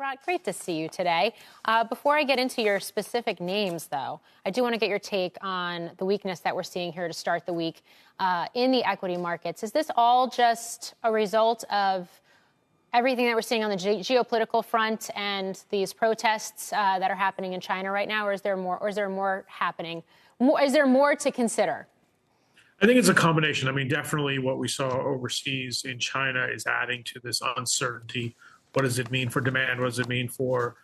Sarat, great to see you today. Before I get into your specific names, though, I do want to get your take on the weakness that we're seeing here to start the week in the equity markets. Is this all just a result of everything that we're seeing on the geopolitical front and these protests that are happening in China right now, or is there more? Or is there more happening? Is there more to consider? I think it's a combination. I mean, definitely what we saw overseas in China is adding to this uncertainty. What does it mean for demand? What does it mean for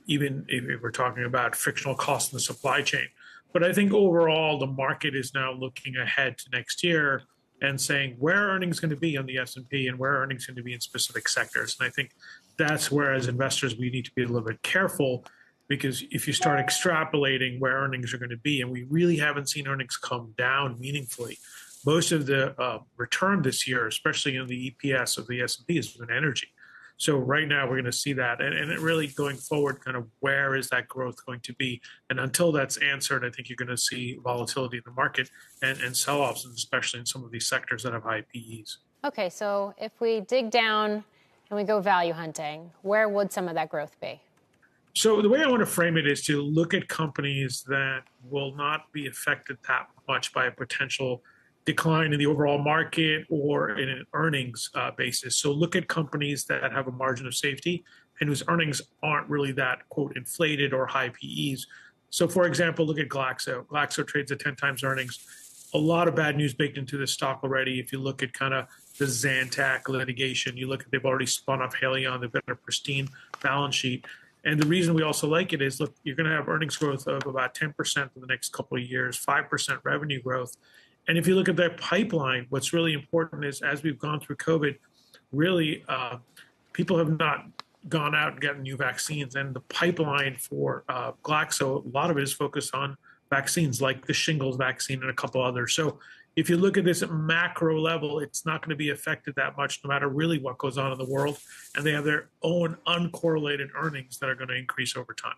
even if we're talking about frictional costs in the supply chain? But I think overall, the market is now looking ahead to next year and saying where are earnings going to be on the S&P and where are earnings going to be in specific sectors. And I think that's where, as investors, we need to be a little bit careful, because if you start extrapolating where earnings are going to be, and we really haven't seen earnings come down meaningfully. Most of the return this year, especially in the EPS of the S&P, has been energy. So right now we're going to see that. And it really going forward, kind of where is that growth going to be? And until that's answered, I think you're going to see volatility in the market and sell-offs, especially in some of these sectors that have high PEs. Okay, so if we dig down and we go value hunting, where would some of that growth be? So the way I want to frame it is to look at companies that will not be affected that much by a potential decline in the overall market or in an earnings basis. So look at companies that have a margin of safety and whose earnings aren't really that, quote, inflated or high PEs. So, for example, look at Glaxo. Glaxo trades at 10 times earnings. A lot of bad news baked into this stock already. If you look at kind of the Zantac litigation, you look at they've already spun off Haleon, they've got a pristine balance sheet. And the reason we also like it is, look, you're going to have earnings growth of about 10% for the next couple of years, 5% revenue growth. And if you look at their pipeline, what's really important is, as we've gone through COVID, really people have not gone out and gotten new vaccines. And the pipeline for Glaxo, a lot of it is focused on vaccines like the shingles vaccine and a couple others. So if you look at this at macro level, it's not going to be affected that much no matter really what goes on in the world. And they have their own uncorrelated earnings that are going to increase over time.